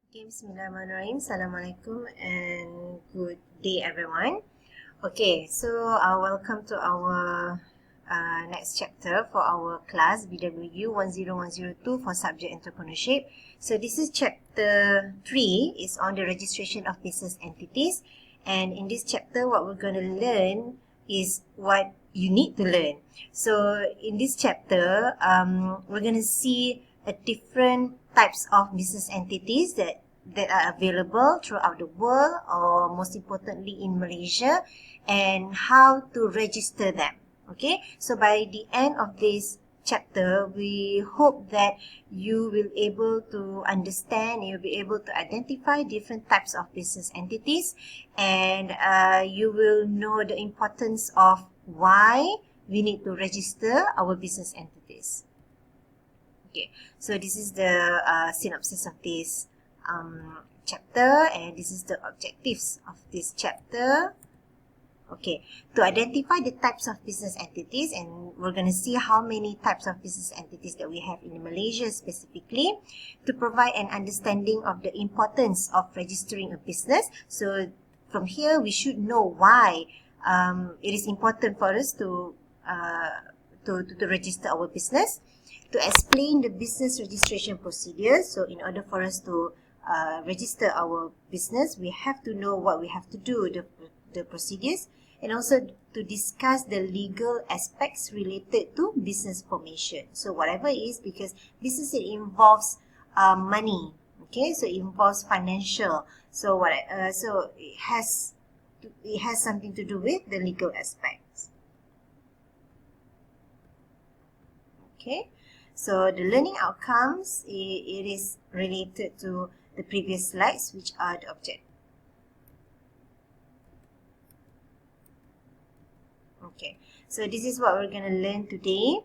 Okay, Bismillahirrahmanirrahim. Assalamualaikum and good day everyone. Okay, so welcome to our next chapter for our class BWU 10102 for subject entrepreneurship. So this is chapter 3, is on the registration of business entities, and in this chapter what we're going to learn is what you need to learn. So in this chapter we're going to see different types of business entities that are available throughout the world, or most importantly in Malaysia, and how to register them. Okay, so by the end of this chapter, we hope that you will able to understand, you'll be able to identify different types of business entities, and you will know the importance of why we need to register our business entities. Okay, so this is the synopsis of this chapter, and this is the objectives of this chapter. Okay, to identify the types of business entities, and we're going to see how many types of business entities that we have in Malaysia specifically, to provide an understanding of the importance of registering a business. So from here we should know why it is important for us to register our business, to explain the business registration procedure. So in order for us to register our business, we have to know what we have to do, the procedures, and also to discuss the legal aspects related to business formation. So whatever it is, because business, it involves money, okay, so it involves financial, so so it has something to do with the legal aspects. Okay, so the learning outcomes, it is related to the previous slides, which are the object. Okay, so this is what we're going to learn today.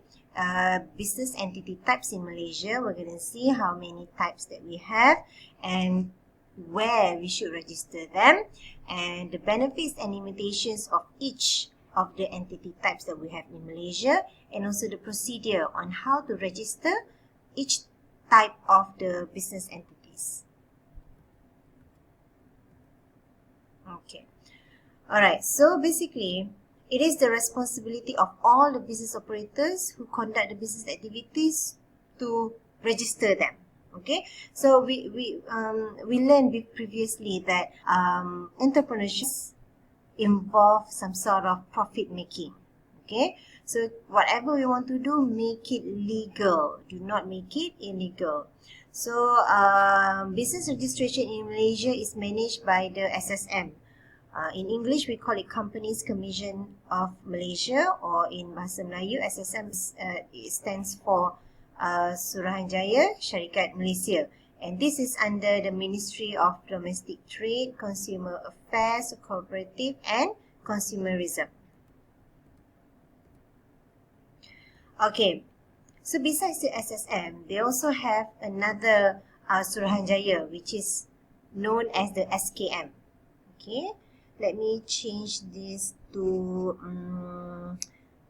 Business entity types in Malaysia. We're going to see how many types that we have and where we should register them, and the benefits and limitations of each of the entity types that we have in Malaysia, and also the procedure on how to register each type of the business entities. Okay, alright, so basically it is the responsibility of all the business operators who conduct the business activities to register them. Okay, so we learned previously that entrepreneurship involve some sort of profit making. Okay, so whatever we want to do, make it legal, do not make it illegal. So business registration in Malaysia is managed by the SSM. In English, we call it Companies Commission of Malaysia, or in Bahasa Melayu, SSM it stands for Suruhanjaya Syarikat Malaysia. And this is under the Ministry of Domestic Trade, Consumer Affairs, Cooperative and Consumerism. Okay, so besides the SSM, they also have another Suruhanjaya, which is known as the SKM. Okay, let me change this to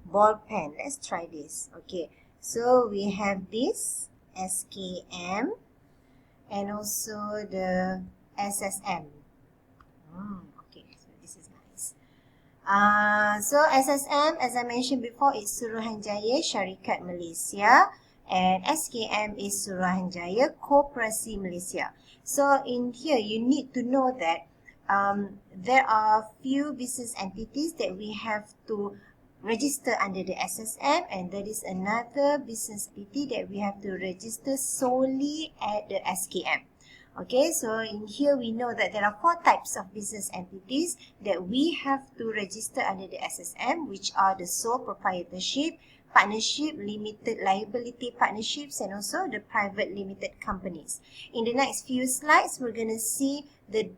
ball pen. Let's try this. Okay, so we have this SKM and also the SSM. Okay, so this is nice. So SSM, as I mentioned before, is Suruhanjaya Syarikat Malaysia, and SKM is Suruhanjaya Koperasi Malaysia. So in here, you need to know that there are few business entities that we have to register under the SSM, and there is another business entity that we have to register solely at the SKM. Okay, so in here we know that there are 4 types of business entities that we have to register under the SSM, which are the sole proprietorship, partnership, limited liability partnerships, and also the private limited companies. In the next few slides, we're going to see the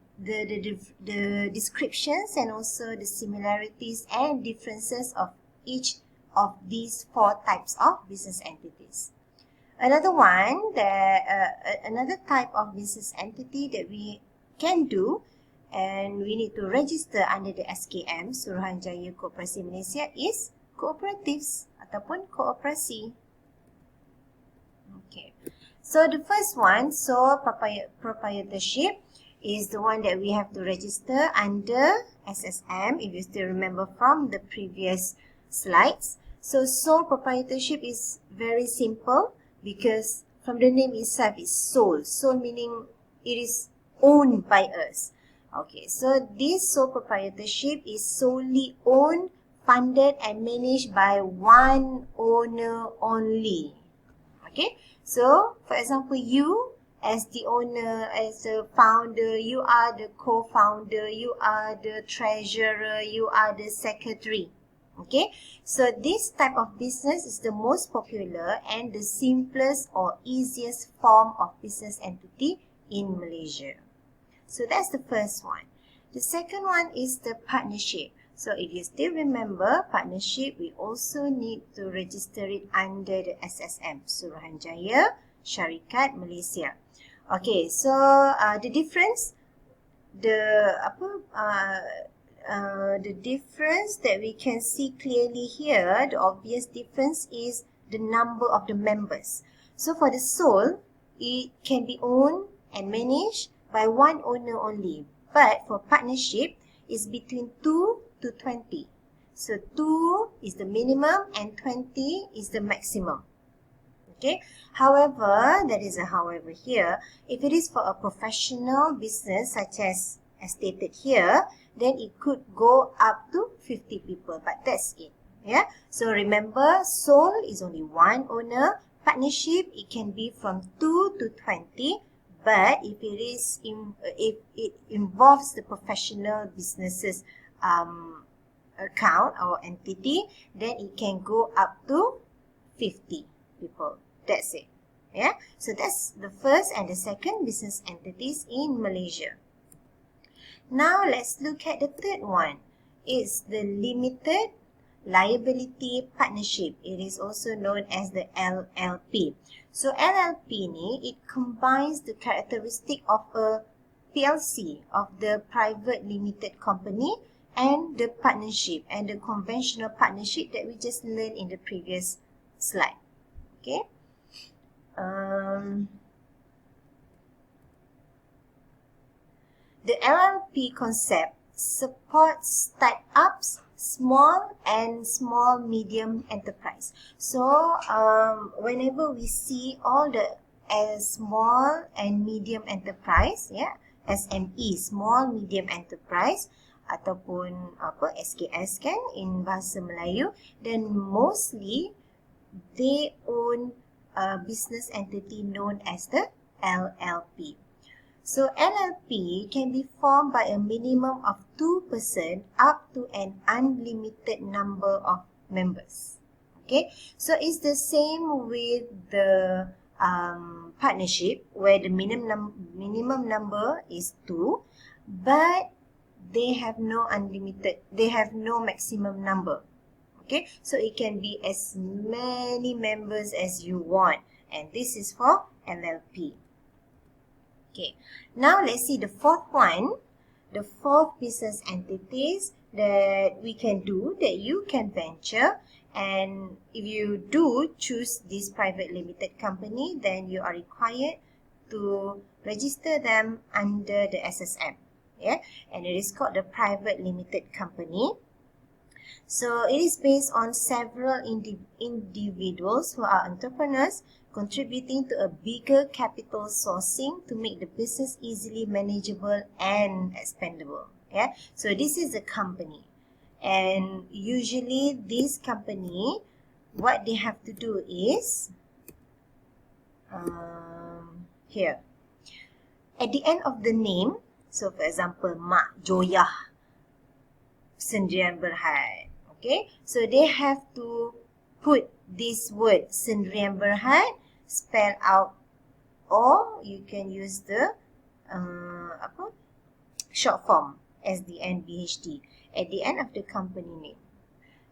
descriptions and also the similarities and differences of each of these 4 types of business entities. Another type of business entity that we can do and we need to register under the SKM, Suruhanjaya Koperasi Malaysia, is cooperatives ataupun kooperasi. Okay, So the first one, sole proprietorship, is the one that we have to register under SSM, if you still remember from the previous slides. So sole proprietorship is very simple because from the name itself is sole. Sole meaning it is owned by us. Okay, so this sole proprietorship is solely owned, funded and managed by one owner only. Okay, so for example, you as the owner, as the founder, you are the co-founder, you are the treasurer, you are the secretary. Okay, so this type of business is the most popular and the simplest or easiest form of business entity in Malaysia. So that's the first one. The second one is the partnership. So if you still remember partnership, we also need to register it under the SSM, Suruhanjaya Syarikat Malaysia. Okay, so the difference, the difference that we can see clearly here, the obvious difference is the number of the members. So for the sole, it can be owned and managed by one owner only. But for partnership, it's between 2 to 20. So 2 is the minimum and 20 is the maximum. Okay. However, there is a however here. If it is for a professional business such as stated here, then it could go up to 50 people. But that's it. Yeah. So remember, sole is only one owner. Partnership, it can be from 2 to 20. But if it involves the professional businesses account or entity, then it can go up to 50 people. That's it. Yeah. So that's the first and the second business entities in Malaysia. Now let's look at the third one. It's the limited liability partnership. It is also known as the LLP. So LLP ni, it combines the characteristic of a PLC, of the private limited company, and the partnership and the conventional partnership that we just learned in the previous slide. Okay. The LLP concept supports startups, small and small medium enterprise. So whenever we see all the small and medium enterprise, yeah, SME, small medium enterprise, ataupun SKS kan in bahasa Melayu, then mostly they own a business entity known as the LLP. So LLP can be formed by a minimum of 2 persons up to an unlimited number of members. Okay, so it's the same with the partnership where the minimum number is 2, but they have no maximum number. Okay, so it can be as many members as you want, and this is for LLP. Okay, now let's see the fourth one, the fourth business entities that we can do, that you can venture. And if you do choose this private limited company, then you are required to register them under the SSM. Yeah, and it is called the private limited company. So it is based on several individuals who are entrepreneurs contributing to a bigger capital sourcing to make the business easily manageable and expandable. Yeah, so this is a company, and usually this company, what they have to do is here at the end of the name. So for example, Mak Joyah Sendirian Berhad. Okay, so they have to put this word Sendirian Berhad spell out, or you can use the short form SDNBHD at the end of the company name.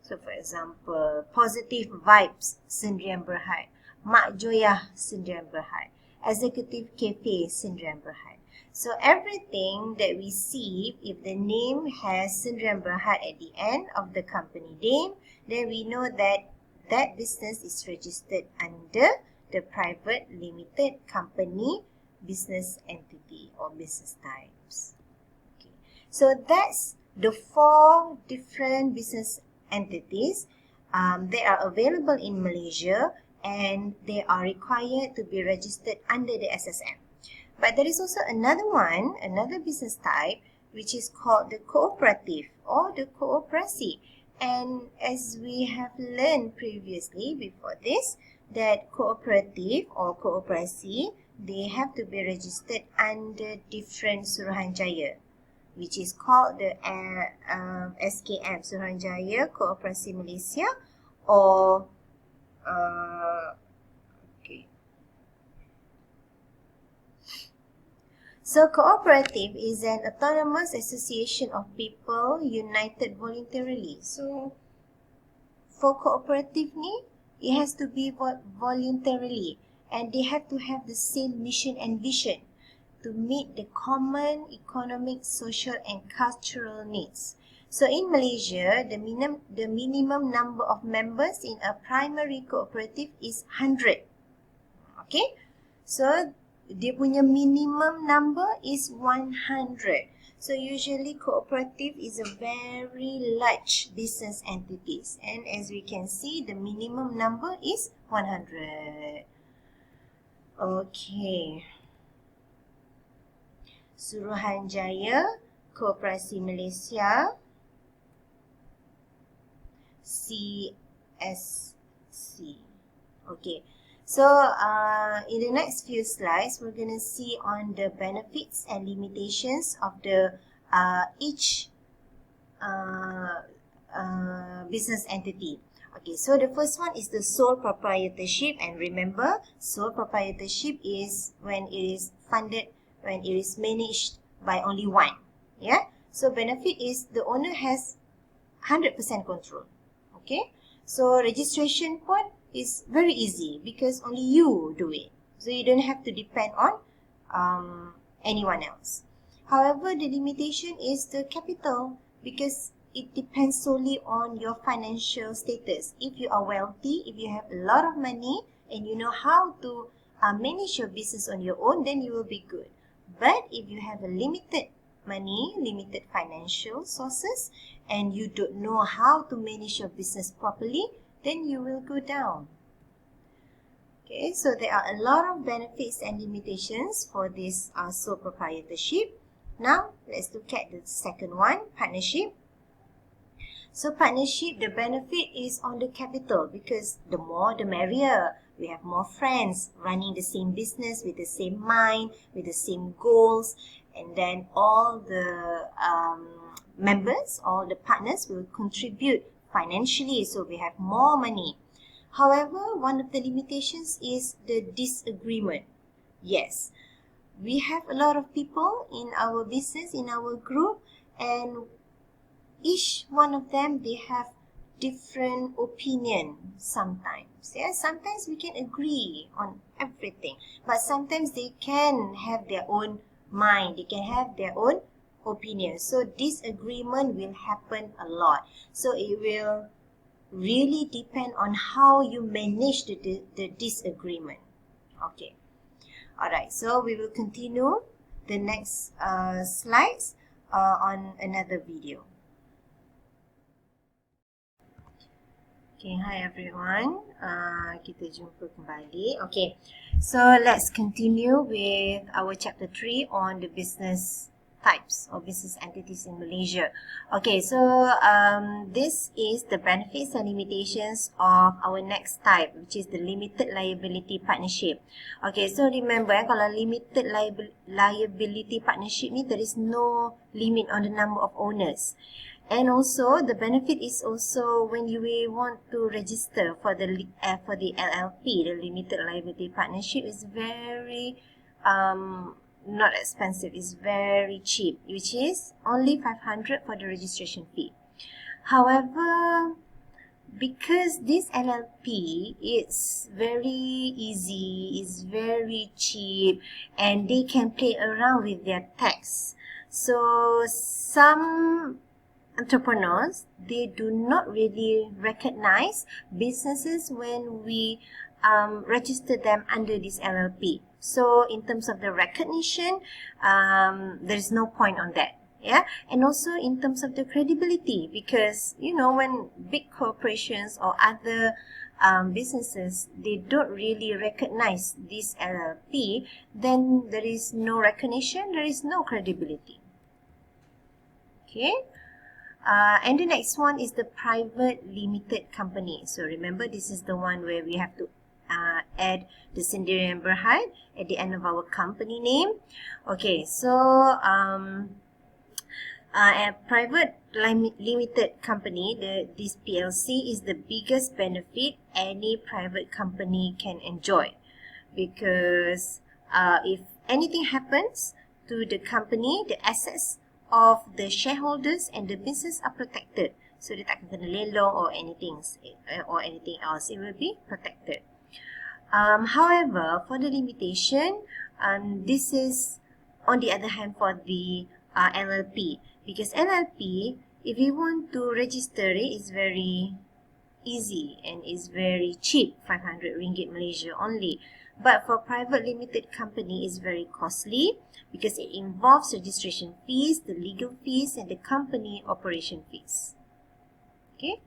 So for example, Positive Vibes Sendirian Berhad, Mak Joyah Sendirian Berhad, Executive Cafe Sendirian Berhad. So everything that we see, if the name has Sendirian Berhad at the end of the company name, then we know that that business is registered under the private limited company business entity or business types. Okay. So that's the 4 different business entities. They are available in Malaysia and they are required to be registered under the SSM. But there is also another business type, which is called the cooperative or the kooperasi. And as we have learned previously before this, that cooperative or kooperasi, they have to be registered under different Suruhanjaya, which is called the SKM, Suruhanjaya Koperasi Malaysia, or So cooperative is an autonomous association of people united voluntarily. So for cooperative ni, it has to be voluntarily, and they have to have the same mission and vision to meet the common economic, social and cultural needs. So in Malaysia, the minimum number of members in a primary cooperative is 100. Okay? So dia punya minimum number is 100. So usually cooperative is a very large business entities, and as we can see, the minimum number is 100. Okay. Suruhanjaya Koperasi Malaysia, CSC. Okay. So in the next few slides, we're going to see on the benefits and limitations of the each business entity. Okay, so the first one is the sole proprietorship, and remember, sole proprietorship is when it is funded, when it is managed by only one. Yeah. So benefit is the owner has 100% control. Okay. So registration point is very easy because only you do it. So you don't have to depend on anyone else. However, the limitation is the capital because it depends solely on your financial status. If you are wealthy, if you have a lot of money and you know how to manage your business on your own, then you will be good. But if you have a limited money, limited financial sources, and you don't know how to manage your business properly, then you will go down. Okay, so there are a lot of benefits and limitations for this sole proprietorship. Now, let's look at the second one, partnership. So partnership, the benefit is on the capital because the more the merrier. We have more friends running the same business with the same mind, with the same goals, and then all the members, all the partners will contribute financially, so we have more money. However, one of the limitations is the disagreement. Yes, we have a lot of people in our business, in our group, and each one of them, they have different opinion sometimes. Yeah, sometimes we can agree on everything, but sometimes they can have their own mind, they can have their own opinion. So disagreement will happen a lot. So it will really depend on how you manage the disagreement. Okay. Alright, so we will continue the next slides on another video. Okay, hi everyone. Kita jumpa kembali. Okay, so let's continue with our chapter 3 on the business types or business entities in Malaysia. Okay, so this is the benefits and limitations of our next type, which is the limited liability partnership. Okay, so remember, kalau limited liability partnership ni, there is no limit on the number of owners. And also, the benefit is also when you want to register for the LLP, the limited liability partnership, is very not expensive. It's very cheap, which is only 500 for the registration fee. However, because this LLP is very easy, is very cheap, and they can play around with their tax. So some entrepreneurs, they do not really recognize businesses when we register them under this LLP. So in terms of the recognition, there is no point on that. Yeah, and also in terms of the credibility, because you know, when big corporations or other businesses, they don't really recognize this LLP, then there is no recognition, there is no credibility. Okay. And the next one is the private limited company. So remember, this is the one where we have to add the Sendirian Berhad at the end of our company name. Okay, so a private limited company, this PLC, is the biggest benefit any private company can enjoy, because if anything happens to the company, the assets of the shareholders and the business are protected. So dia takkan kena lelong or anything else, it will be protected. However, for the limitation, this is on the other hand for the LLP, because LLP, if you want to register it, is very easy and is very cheap, 500 ringgit Malaysia only. But for private limited company, is very costly because it involves registration fees, the legal fees, and the company operation fees. Okay,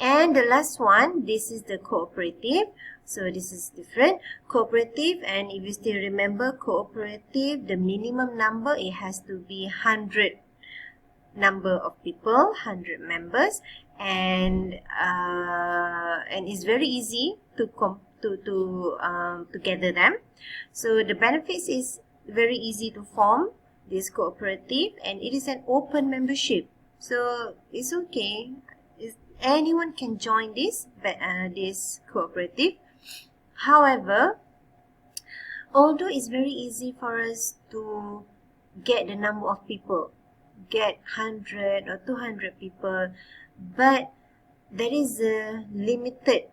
and the last one, this is the cooperative. So this is different. Cooperative, and if you still remember, cooperative, the minimum number, it has to be 100 number of people, 100 members, and it's very easy to gather them. So the benefits is very easy to form this cooperative, and it is an open membership. So it's okay. Anyone can join this cooperative. However, although it's very easy for us to get the number of people, get 100 or 200 people, but there is a limited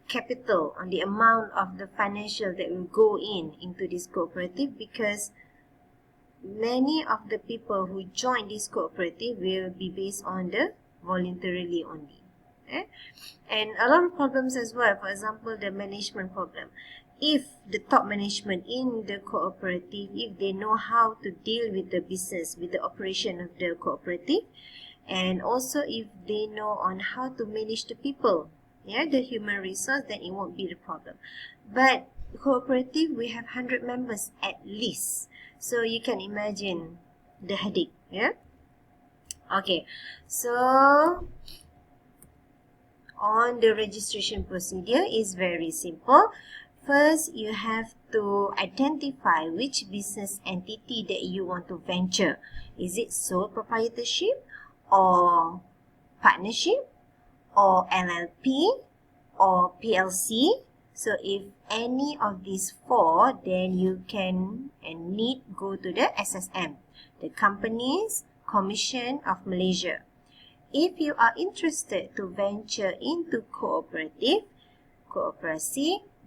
capital on the amount of the financial that will go into this cooperative, because many of the people who join this cooperative will be based on the voluntarily only. And a lot of problems as well. For example, the management problem. If the top management in the cooperative, if they know how to deal with the business, with the operation of the cooperative, and also if they know on how to manage the people, the human resource, then it won't be the problem. But cooperative, we have 100 members at least, so you can imagine the headache. Okay, so on the registration procedure is very simple. First, you have to identify which business entity that you want to venture. Is it sole proprietorship, or partnership, or LLP, or PLC? So if any of these four, then you can and need go to the SSM, the Companies Commission of Malaysia. If you are interested to venture into cooperacy,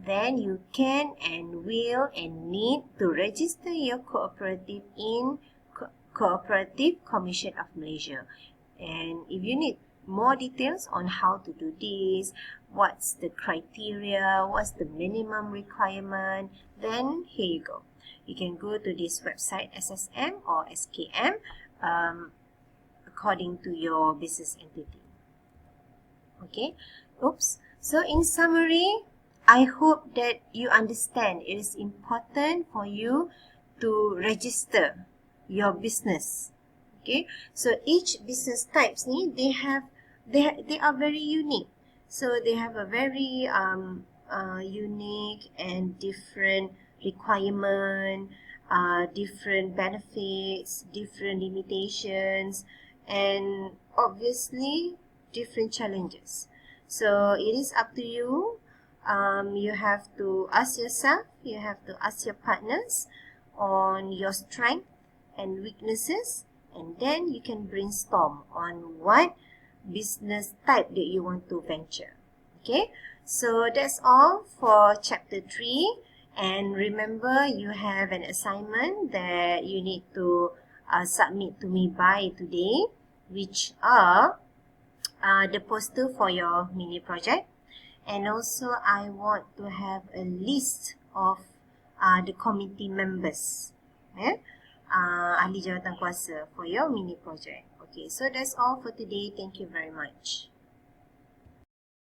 then you can and will and need to register your cooperative in Cooperative Commission of Malaysia. And if you need more details on how to do this, what's the criteria, what's the minimum requirement, then here you go. You can go to this website, SSM or SKM, according to your business entity. Okay, so in summary, I hope that you understand it is important for you to register your business. Okay, so each business types they are very unique. So they have a very unique and different requirement, different benefits, different limitations, and obviously different challenges. So it is up to you. You have to ask yourself, you have to ask your partners on your strength and weaknesses, and then you can brainstorm on what business type that you want to venture. Okay, so that's all for chapter 3. And remember, you have an assignment that you need to submit to me by today, which are the poster for your mini project and also I want to have a list of the committee members, ahli jawatan kuasa for your mini project. Okay, so that's all for today. Thank you very much.